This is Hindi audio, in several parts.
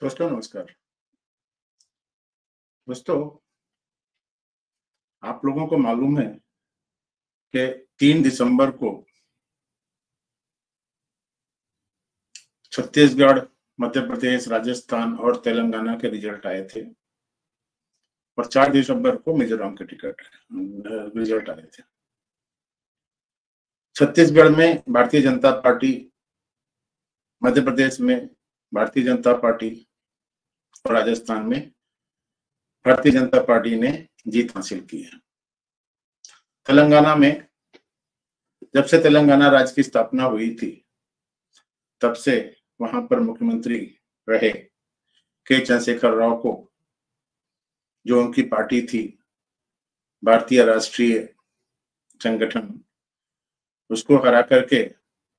दोस्तों नमस्कार। दोस्तों, आप लोगों को मालूम है कि 3 दिसंबर को छत्तीसगढ़, मध्य प्रदेश, राजस्थान और तेलंगाना के रिजल्ट आए थे और 4 दिसंबर को मिजोरम के रिजल्ट आए थे। छत्तीसगढ़ में भारतीय जनता पार्टी, मध्य प्रदेश में भारतीय जनता पार्टी और राजस्थान में भारतीय जनता पार्टी ने जीत हासिल की है। तेलंगाना में जब से तेलंगाना राज्य की स्थापना हुई थी, तब से वहां पर मुख्यमंत्री रहे के चंद्रशेखर राव को, जो उनकी पार्टी थी भारतीय राष्ट्रीय संगठन, उसको हरा करके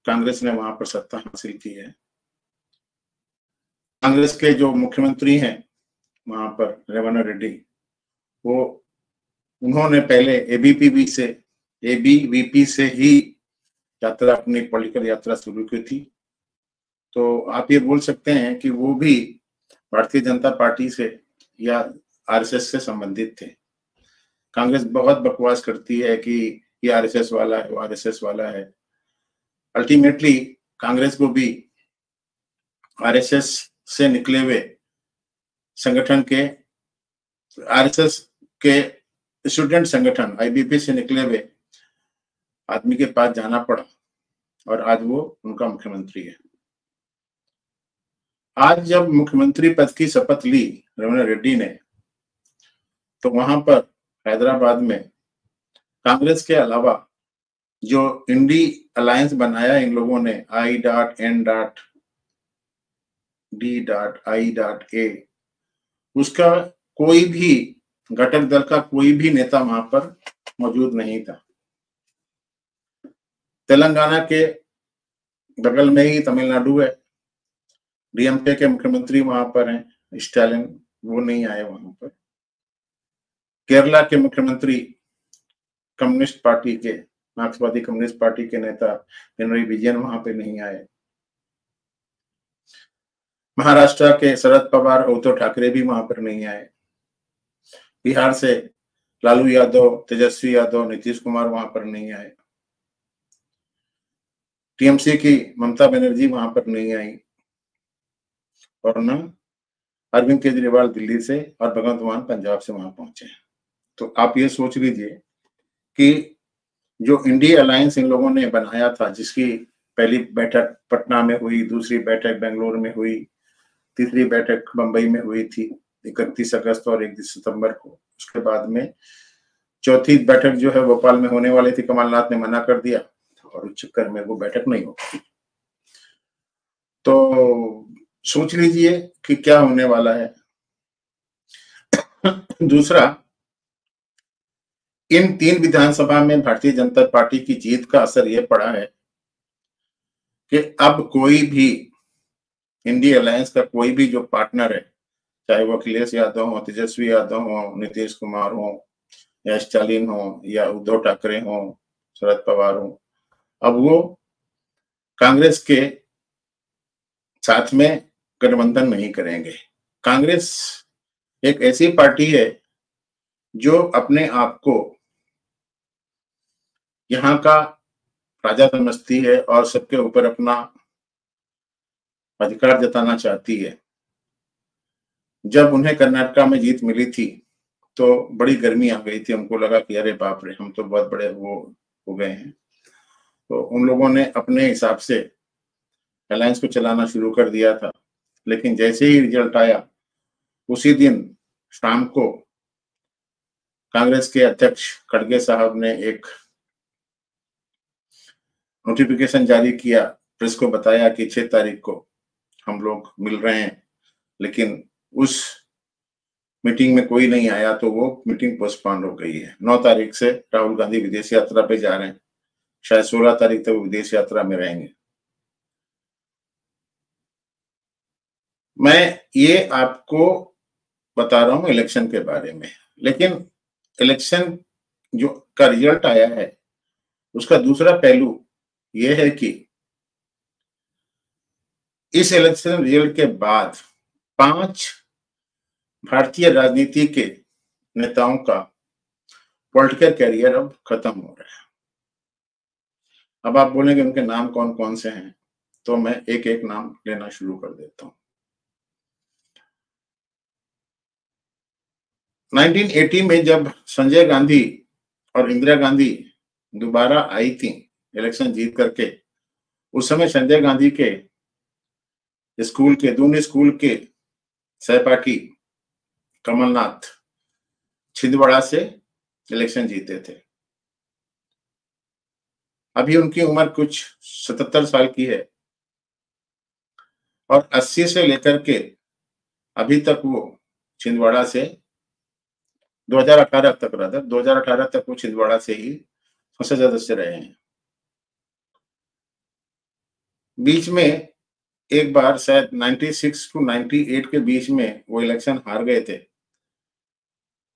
कांग्रेस ने वहां पर सत्ता हासिल की है। कांग्रेस के जो मुख्यमंत्री हैं वहां पर रेवन्ना रेड्डी, वो उन्होंने पहले एबीवीपी से ही यात्रा, अपनी पॉलिटिकल यात्रा शुरू की थी। तो आप ये बोल सकते हैं कि वो भी भारतीय जनता पार्टी से या आरएसएस से संबंधित थे। कांग्रेस बहुत बकवास करती है कि ये आरएसएस वाला है, वो आरएसएस वाला है। अल्टीमेटली कांग्रेस को भी आरएसएस से निकले हुए संगठन के, आरएसएस के स्टूडेंट संगठन आईबीपी से निकले हुए आदमी के पास जाना पड़ा और आज वो उनका मुख्यमंत्री है। आज जब मुख्यमंत्री पद की शपथ ली रेवन्ना रेड्डी ने, तो वहां पर हैदराबाद में कांग्रेस के अलावा जो इंडी अलायंस बनाया इन लोगों ने, I.N.D.I.A, उसका कोई भी घटक दल का कोई भी नेता वहां पर मौजूद नहीं था। तेलंगाना के बगल में ही तमिलनाडु है, डीएमके के मुख्यमंत्री वहां पर हैं स्टालिन, वो नहीं आए वहां पर। केरला के मुख्यमंत्री कम्युनिस्ट पार्टी के, मार्क्सवादी कम्युनिस्ट पार्टी के नेता पिनरई विजयन वहां पे नहीं आए। महाराष्ट्र के शरद पवार, उद्धव ठाकरे भी वहां पर नहीं आए। बिहार से लालू यादव, तेजस्वी यादव, नीतीश कुमार वहां पर नहीं आए। टीएमसी की ममता बनर्जी वहां पर नहीं आई और न अरविंद केजरीवाल दिल्ली से और भगवंत मान पंजाब से वहां पहुंचे। तो आप ये सोच लीजिए कि जो इंडिया अलायंस इन लोगों ने बनाया था, जिसकी पहली बैठक पटना में हुई, दूसरी बैठक बेंगलुरु में हुई, तीसरी बैठक मुंबई में हुई थी 31 अगस्त और 1 सितंबर को। उसके बाद में चौथी बैठक जो है भोपाल में होने वाली थी, कमलनाथ ने मना कर दिया और उस चक्कर में वो बैठक नहीं हो पाई। तो सोच लीजिए कि क्या होने वाला है। दूसरा, इन 3 विधानसभा में भारतीय जनता पार्टी की जीत का असर यह पड़ा है कि अब कोई भी इंडिया अलायंस का कोई भी जो पार्टनर है, चाहे वो अखिलेश यादव हो, तेजस्वी यादव हो, नीतीश कुमार हो, या स्टालिन हो, या उद्धव ठाकरे हो, शरद पवार हो, अब वो कांग्रेस के साथ में गठबंधन नहीं करेंगे। कांग्रेस एक ऐसी पार्टी है जो अपने आप को यहाँ का राजा समझती है और सबके ऊपर अपना अधिकार जताना चाहती है। जब उन्हें कर्नाटक में जीत मिली थी तो बड़ी गर्मी आ गई थी, हमको लगा कि अरे बाप रे, हम तो बहुत बड़े वो हो गए हैं। तो उन लोगों ने अपने हिसाब से अलायंस को चलाना शुरू कर दिया था, लेकिन जैसे ही रिजल्ट आया उसी दिन शाम को कांग्रेस के अध्यक्ष खड़गे साहब ने एक नोटिफिकेशन जारी किया, प्रेस को बताया कि 6 तारीख को हम लोग मिल रहे हैं, लेकिन उस मीटिंग में कोई नहीं आया तो वो मीटिंग पोस्टपोन हो गई है। 9 तारीख से राहुल गांधी विदेश यात्रा पे जा रहे हैं, शायद 16 तारीख तक वो विदेश यात्रा में रहेंगे। मैं ये आपको बता रहा हूं इलेक्शन के बारे में, लेकिन इलेक्शन जो का रिजल्ट आया है उसका दूसरा पहलू यह है कि इस इलेक्शन रिजल्ट के बाद 5 भारतीय राजनीति के नेताओं का पॉलिटिकल कैरियर अब खत्म हो रहा है। अब आप बोलेंगे उनके नाम कौन-कौन से हैं, तो मैं एक-एक नाम लेना शुरू कर देता हूँ। 1980 में जब संजय गांधी और इंदिरा गांधी दोबारा आई थी इलेक्शन जीत करके, उस समय संजय गांधी के दून स्कूल के सहपाठी कमलनाथ छिंदवाड़ा से इलेक्शन जीते थे। अभी उनकी उम्र कुछ 77 साल की है और 80 से लेकर के अभी तक वो छिंदवाड़ा से 2018 तक वो छिंदवाड़ा से ही संसद सदस्य रहे हैं। बीच में एक बार शायद 96 टू 98 के बीच में वो इलेक्शन हार गए थे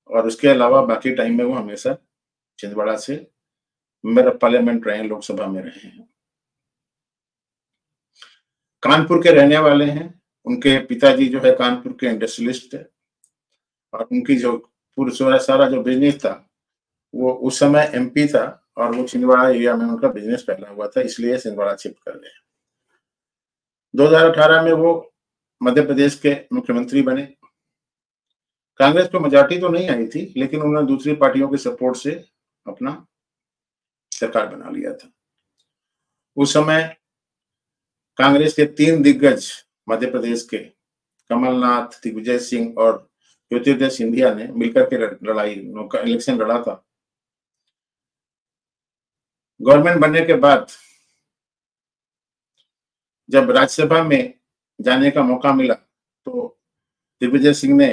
और उसके अलावा बाकी टाइम में वो हमेशा छिंदवाड़ा से मेंबर ऑफ पार्लियामेंट रहे हैं, लोकसभा में रहे हैं। कानपुर के रहने वाले हैं। उनके पिताजी जो है कानपुर के इंडस्ट्रियलिस्ट थे और उनकी जो पूरा सारा जो बिजनेस था वो उस समय एमपी था और वो छिंदवाड़ा एरिया में उनका बिजनेस फैला हुआ था, इसलिए छिंदवाड़ा शिफ्ट कर गए। 2018 में वो मध्य प्रदेश के मुख्यमंत्री बने। कांग्रेस को मेजॉरिटी तो नहीं आई थी, लेकिन उन्होंने दूसरी पार्टियों के सपोर्ट से अपना सरकार बना लिया था। उस समय कांग्रेस के 3 दिग्गज मध्य प्रदेश के कमलनाथ, दिग्विजय सिंह और ज्योतिरादित्य सिंधिया ने मिलकर के इलेक्शन लड़ा था। गवर्नमेंट बनने के बाद जब राज्यसभा में जाने का मौका मिला तो दिग्विजय सिंह ने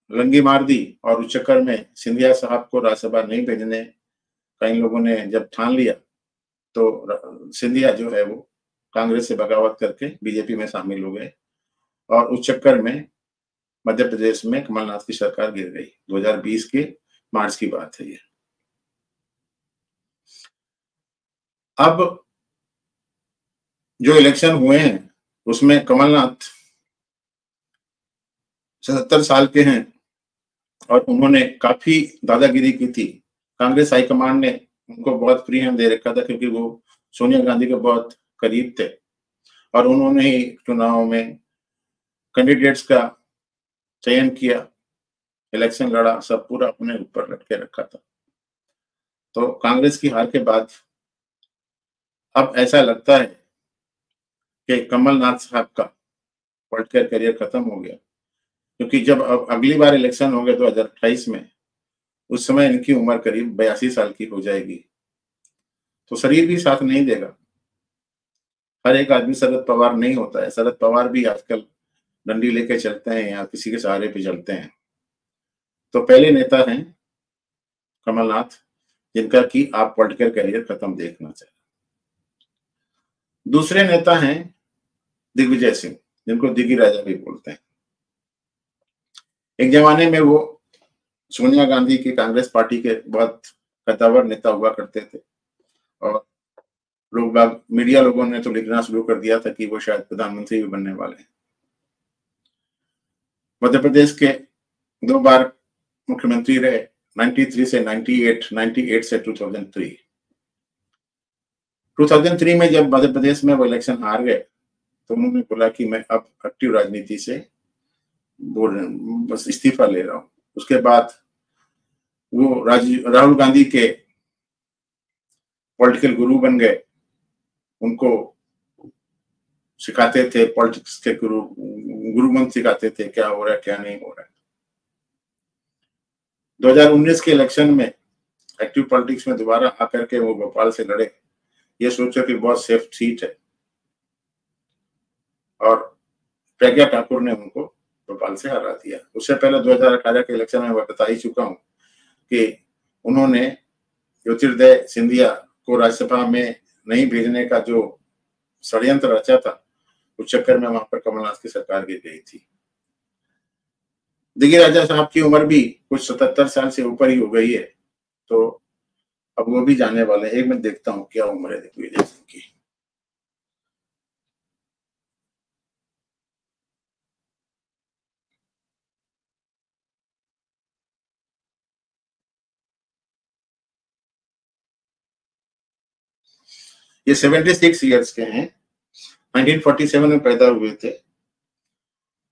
लंगी मार दी और उस चक्कर में सिंधिया साहब को राज्यसभा नहीं भेजने का इन लोगों ने जब ठान लिया तो सिंधिया जो है वो कांग्रेस से बगावत करके बीजेपी में शामिल हो गए और उस चक्कर में मध्य प्रदेश में कमलनाथ की सरकार गिर गई। 2020 के मार्च की बात है ये। अब जो इलेक्शन हुए हैं उसमें कमलनाथ 77 साल के हैं और उन्होंने काफी दादागिरी की थी। कांग्रेस हाईकमान ने उनको बहुत फ्री हैंड दे रखा था क्योंकि वो सोनिया गांधी के बहुत करीब थे और उन्होंने ही चुनाव में कैंडिडेट्स का चयन किया, इलेक्शन लड़ा, सब पूरा अपने ऊपर लटके रखा था। तो कांग्रेस की हार के बाद अब ऐसा लगता है कि कमलनाथ साहब का पॉलिटिकल करियर खत्म हो गया, क्योंकि जब अब अगली बार इलेक्शन होंगे 2028 में, उस समय इनकी उम्र करीब 82 साल की हो जाएगी। तो शरीर भी साथ नहीं देगा। हर एक आदमी शरद पवार नहीं होता है। शरद पवार भी आजकल डंडी लेके चलते हैं या किसी के सहारे पे चलते हैं। तो पहले नेता हैं कमलनाथ, जिनका कि आप पॉलिटिकल करियर खत्म देखना चाहिए। दूसरे नेता हैं दिग्विजय सिंह, जिनको दिग्गी राजा भी बोलते हैं। एक जमाने में वो सोनिया गांधी की कांग्रेस पार्टी के बहुत कद्दावर नेता हुआ करते थे और मीडिया लोगों ने तो लिखना शुरू कर दिया था कि वो शायद प्रधानमंत्री भी बनने वाले हैं। मध्य प्रदेश के 2 बार मुख्यमंत्री रहे, 93 से 98, 98 से 2003। 2003 में जब मध्य प्रदेश में वो इलेक्शन हार गए तो उन्होंने बोला कि मैं अब एक्टिव राजनीति से बस इस्तीफा ले रहा हूँ। उसके बाद वो राहुल गांधी के पॉलिटिकल गुरु बन गए। उनको सिखाते थे, पॉलिटिक्स के गुरु मंत्र सिखाते थे, क्या हो रहा है क्या नहीं हो रहा है। 2019 के इलेक्शन में एक्टिव पॉलिटिक्स में दोबारा आकर के वो भोपाल से लड़े, ये सोचा कि बहुत सेफ सीट है और प्रज्ञा ठाकुर ने उनको भोपाल से हरा दिया। उससे पहले 2018 के इलेक्शन में मैं बता ही चुका हूं कि उन्होंने ज्योतिरादित्य सिंधिया को राज्यसभा में नहीं भेजने का जो षड्यंत्र रचा था, उस चक्कर में वहां पर कमलनाथ की सरकार गिर गई थी। दिग्गी राजा साहब की उम्र भी कुछ 77 साल से ऊपर ही हो गई है, तो अब वो भी जाने वाले हैं। एक मिनट देखता हूँ क्या उम्र है दिग्विजय सिंह की। ये 76 ईयर्स के हैं, 1947 में पैदा हुए थे।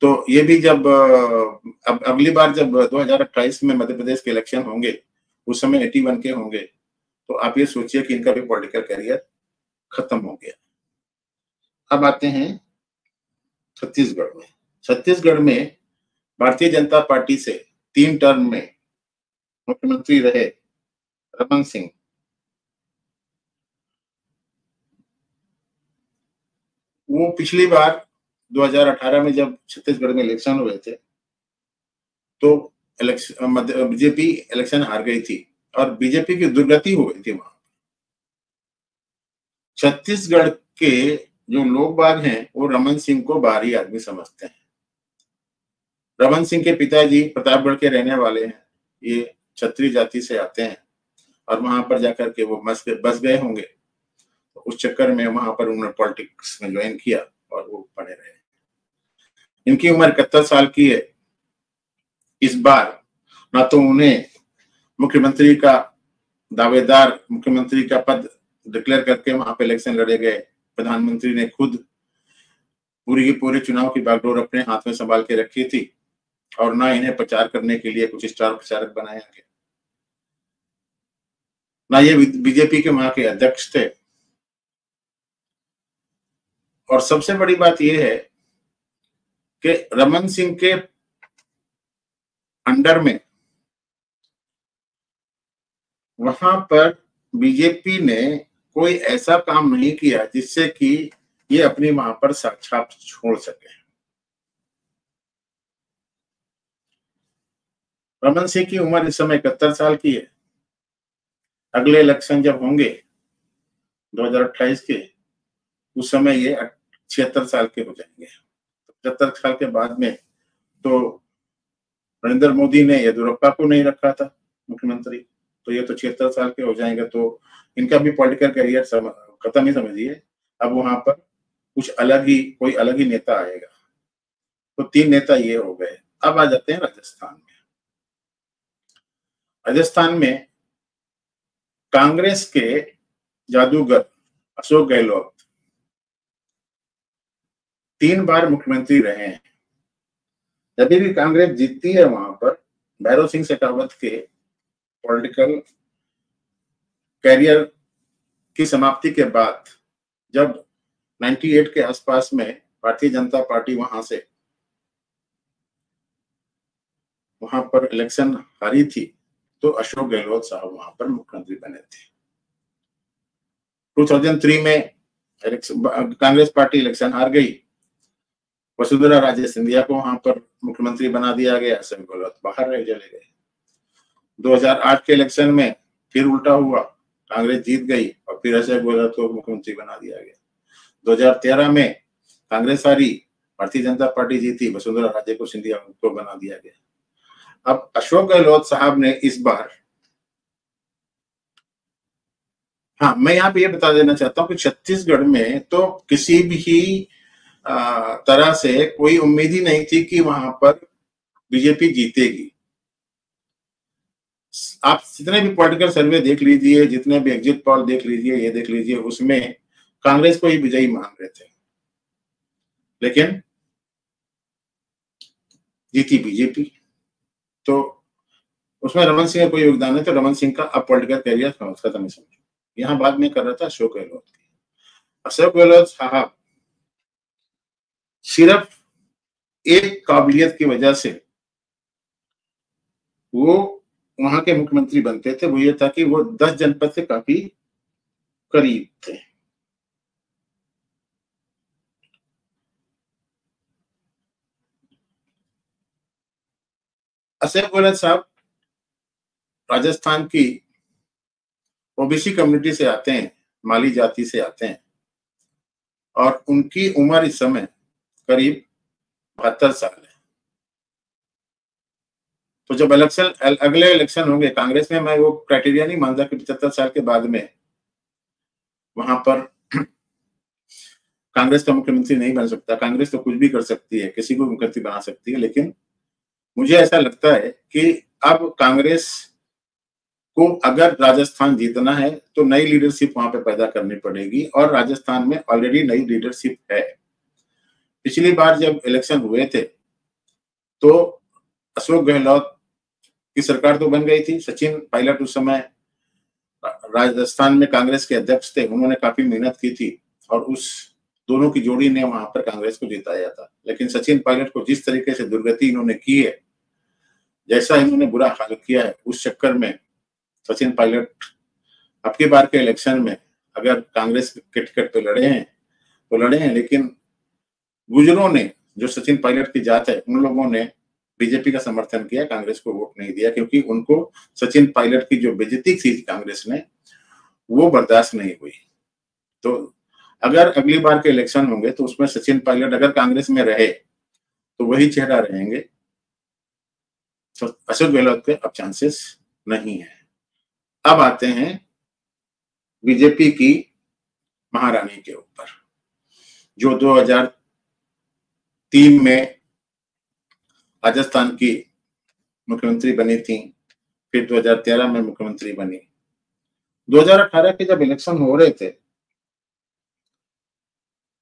तो ये भी जब अब अगली बार जब 2028 में मध्य प्रदेश के इलेक्शन होंगे, उस समय 81 के होंगे, तो आप ये सोचिए कि इनका भी पॉलिटिकल करियर खत्म हो गया। अब आते हैं छत्तीसगढ़ में। छत्तीसगढ़ में भारतीय जनता पार्टी से 3 टर्म में मुख्यमंत्री रहे रमन सिंह। वो पिछली बार 2018 में जब छत्तीसगढ़ में इलेक्शन हुए थे, तो बीजेपी इलेक्शन हार गई थी और बीजेपी की दुर्गति हो गई थी वहां। छत्तीसगढ़ के जो लोग बाग हैं वो रमन सिंह को बाहरी आदमी समझते हैं। रमन सिंह के पिताजी प्रतापगढ़ के रहने वाले हैं, ये क्षत्रिय जाति से आते हैं और वहां पर जाकर के वो बस गए होंगे, तो उस चक्कर में वहां पर उन्होंने पॉलिटिक्स में ज्वाइन किया और वो बने रहे। इनकी उम्र 71 साल की है। इस बार ना तो उन्हें मुख्यमंत्री का दावेदार, मुख्यमंत्री का पद डिक्लेयर करके वहां पे इलेक्शन लड़े गए। प्रधानमंत्री ने खुद पूरी की पूरी चुनाव की बागडोर अपने हाथ में संभाल के रखी थी और ना इन्हें प्रचार करने के लिए कुछ स्टार प्रचारक बनाया गया, ना ये बीजेपी के वहां के अध्यक्ष थे। और सबसे बड़ी बात यह है कि रमन सिंह के अंडर में वहां पर बीजेपी ने कोई ऐसा काम नहीं किया जिससे कि ये अपनी वहां पर छाप छोड़ सके। रमन सिंह की उम्र इस समय 71 साल की है। अगले इलेक्शन जब होंगे 2028 के, उस समय ये 76 साल के हो जाएंगे। 75 साल के बाद में तो नरेंद्र मोदी ने येदियुरप्पा को नहीं रखा था मुख्यमंत्री, तो ये तो 76 साल के हो जाएंगे। तो इनका भी पॉलिटिकल करियर खत्म ही समझिए। अब वहां पर कुछ अलग ही, कोई अलग ही नेता आएगा। तो 3 नेता ये हो गए। अब आ जाते हैं राजस्थान में। राजस्थान में कांग्रेस के जादूगर अशोक गहलोत 3 बार मुख्यमंत्री रहे हैं। जब भी कांग्रेस जीतती है वहां पर भैरव सिंह शेखावत के पॉलिटिकल कैरियर की समाप्ति के बाद, जब 98 के आसपास में भारतीय जनता पार्टी वहां पर इलेक्शन हारी थी, तो अशोक गहलोत साहब वहां पर मुख्यमंत्री बने थे। 2003 में कांग्रेस पार्टी इलेक्शन हार गई, वसुंधरा राजे सिंधिया को वहां पर मुख्यमंत्री बना दिया गया, अशोक गहलोत बाहर रह चले गए। 2008 के इलेक्शन में फिर उल्टा हुआ, कांग्रेस जीत गई और फिर अशोक गहलोत को मुख्यमंत्री बना दिया गया। 2013 में कांग्रेस हारी, भारतीय जनता पार्टी जीती, वसुंधरा राजे को सिंधिया को बना दिया गया। अब अशोक गहलोत साहब ने इस बार, हाँ मैं यहाँ पे ये बता देना चाहता हूँ कि छत्तीसगढ़ में तो किसी भी तरह से कोई उम्मीद ही नहीं थी कि वहां पर बीजेपी जीतेगी। आप जितने भी पॉलिटिकल सर्वे देख लीजिए, जितने भी एग्जिट पोल देख लीजिए, ये देख लीजिए, उसमें कांग्रेस को ही विजयी मान रहे थे, लेकिन जीती बीजेपी। तो उसमें रमन सिंह का कोई योगदान नहीं, तो रमन सिंह का अब पॉलिटिकल करियर खत्म ही समझो। यहाँ बात में कर रहा था अशोक गहलोत की। अशोक गहलोत साहब सिर्फ एक काबिलियत की वजह से वो वहां के मुख्यमंत्री बनते थे, वो ये था कि वो 10 जनपद से काफी करीब थे। अशोक गहलोत साहब राजस्थान की ओबीसी कम्युनिटी से आते हैं, माली जाति से आते हैं, और उनकी उम्र इस समय करीब 72 साल है। तो जब अगले इलेक्शन होंगे कांग्रेस में, मैं वो क्राइटेरिया नहीं मानता कि 75 साल के बाद में वहां पर कांग्रेस का मुख्यमंत्री नहीं बन सकता। कांग्रेस तो कुछ भी कर सकती है, किसी को मुख्यमंत्री बना सकती है, लेकिन मुझे ऐसा लगता है कि अब कांग्रेस को अगर राजस्थान जीतना है तो नई लीडरशिप वहां पे पैदा करनी पड़ेगी, और राजस्थान में ऑलरेडी नई लीडरशिप है। पिछली बार जब इलेक्शन हुए थे तो अशोक गहलोत की सरकार तो बन गई थी, सचिन पायलट उस समय राजस्थान में कांग्रेस के अध्यक्ष थे, उन्होंने काफी मेहनत की थी और उस दोनों की जोड़ी ने वहां पर कांग्रेस को जिताया था। लेकिन सचिन पायलट को जिस तरीके से दुर्गति इन्होंने की है, जैसा इन्होंने बुरा हाल किया है, उस चक्कर में सचिन पायलट अब की बार के इलेक्शन में अगर कांग्रेस के टिकट पे लड़े हैं तो लड़े हैं, लेकिन गुजरों ने, जो सचिन पायलट की जात है, उन लोगों ने बीजेपी का समर्थन किया, कांग्रेस को वोट नहीं दिया, क्योंकि उनको सचिन पायलट की जो बेइज्जती की कांग्रेस ने, वो बर्दाश्त नहीं हुई। तो अगर अगली बार के इलेक्शन होंगे तो उसमें सचिन पायलट अगर कांग्रेस में रहे तो वही चेहरा रहेंगे, तो अशोक गहलोत के अब चांसेस नहीं है। अब आते हैं बीजेपी की महारानी के ऊपर, जो 2003 में राजस्थान की मुख्यमंत्री बनी थी, फिर 2013 में मुख्यमंत्री बनी। 2018 के जब इलेक्शन हो रहे थे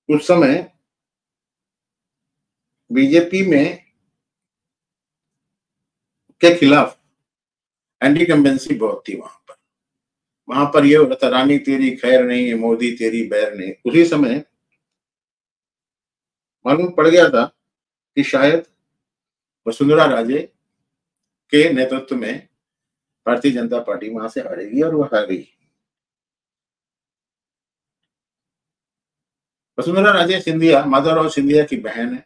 उस समय बीजेपी में के खिलाफ एंटी बहुत थी वहां पर ये होता था, रानी तेरी खैर नहीं, मोदी तेरी बैर नहीं। उसी समय मालूम पड़ गया था कि शायद वसुंधरा राजे के नेतृत्व में भारतीय जनता पार्टी वहां से हारेगी, और वो हारी। वसुंधरा राजे सिंधिया माधवराव सिंधिया की बहन है।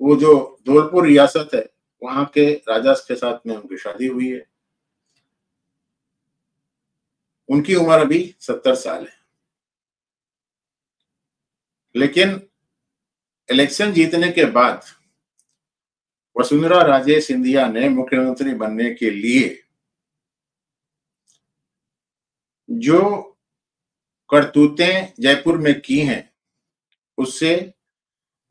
वो जो धौलपुर रियासत है, वहां के राजा के साथ में उनकी शादी हुई है। उनकी उम्र अभी 70 साल है, लेकिन इलेक्शन जीतने के बाद वसुंधरा राजे सिंधिया ने मुख्यमंत्री बनने के लिए जो करतूतें जयपुर में की हैं, उससे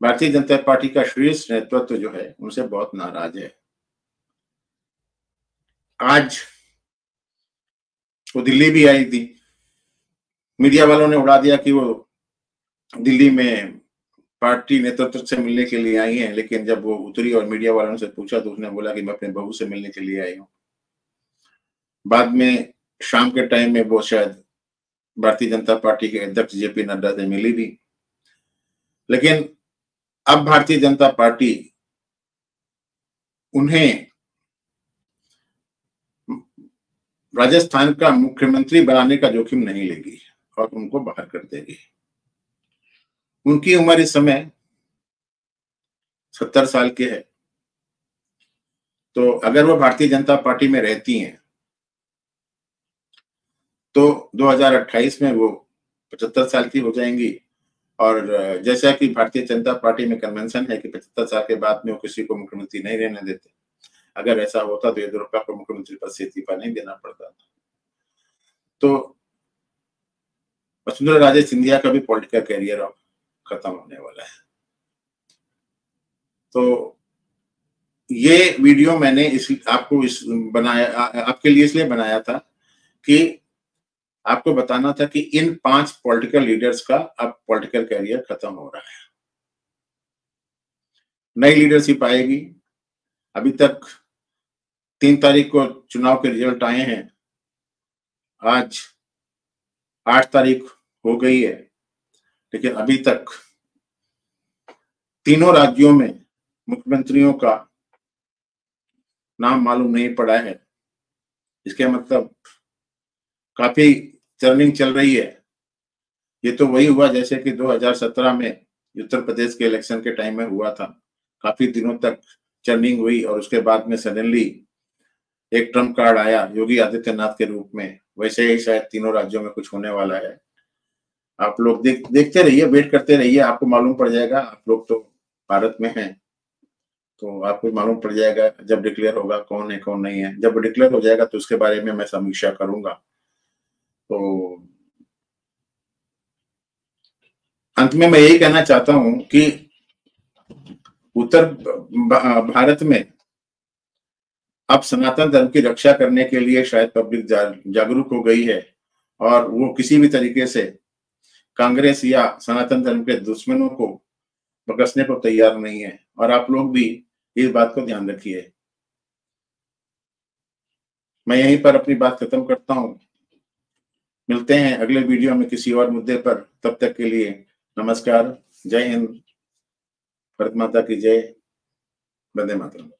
भारतीय जनता पार्टी का शीर्ष नेतृत्व जो है उनसे बहुत नाराज है। आज वो दिल्ली भी आई थी, मीडिया वालों ने उड़ा दिया कि वो दिल्ली में पार्टी नेतृत्व से मिलने के लिए आई हैं, लेकिन जब वो उतरी और मीडिया वालों से पूछा तो उसने बोला कि मैं अपने बहू से मिलने के लिए आई हूँ। बाद में शाम के टाइम में वो शायद भारतीय जनता पार्टी के अध्यक्ष जेपी नड्डा से मिली भी। लेकिन अब भारतीय जनता पार्टी उन्हें राजस्थान का मुख्यमंत्री बनाने का जोखिम नहीं लेगी और उनको बाहर कर देगी। उनकी उम्र इस समय 70 साल की है, तो अगर वो भारतीय जनता पार्टी में रहती हैं तो 2028 में वो 75 साल की हो जाएंगी। और जैसा कि भारतीय जनता पार्टी में कन्वेंशन है कि 75 साल के बाद में वो किसी को मुख्यमंत्री नहीं रहने देते। अगर ऐसा होता तो येदियुरप्पा को मुख्यमंत्री पद से इस्तीफा नहीं देना पड़ता था। तो वसुंधरा राजे सिंधिया का भी पॉलिटिकल कैरियर अब खत्म होने वाला है। तो ये वीडियो मैंने आपके लिए इसलिए बनाया था कि आपको बताना था कि इन 5 पॉलिटिकल लीडर्स का अब पॉलिटिकल कैरियर खत्म हो रहा है। नई लीडरशिप आएगी। अभी तक 3 तारीख को चुनाव के रिजल्ट आए हैं, आज 8 तारीख हो गई है, लेकिन अभी तक तीनों राज्यों में मुख्यमंत्रियों का नाम मालूम नहीं पड़ा है। इसके मतलब काफी टर्निंग चल रही है। ये तो वही हुआ जैसे कि 2017 में उत्तर प्रदेश के इलेक्शन के टाइम में हुआ था। काफी दिनों तक टर्निंग हुई और उसके बाद में सडनली एक ट्रम्प कार्ड आया योगी आदित्यनाथ के रूप में। वैसे ही शायद तीनों राज्यों में कुछ होने वाला है। आप लोग देखते रहिए, वेट करते रहिए, आपको मालूम पड़ जाएगा। आप लोग तो भारत में हैं तो आपको मालूम पड़ जाएगा जब डिक्लेयर होगा कौन है कौन नहीं है। जब डिक्लेयर हो जाएगा तो उसके बारे में मैं समीक्षा करूंगा। तो अंत में मैं यही कहना चाहता हूं कि उत्तर भारत में अब सनातन धर्म की रक्षा करने के लिए शायद पब्लिक जागरूक हो गई है और वो किसी भी तरीके से कांग्रेस या सनातन धर्म के दुश्मनों को बकसने को तैयार नहीं है। और आप लोग भी इस बात को ध्यान रखिए। मैं यहीं पर अपनी बात खत्म करता हूँ। मिलते हैं अगले वीडियो में किसी और मुद्दे पर। तब तक के लिए नमस्कार। जय हिंद। भारत माता की जय। वंदे मातरम।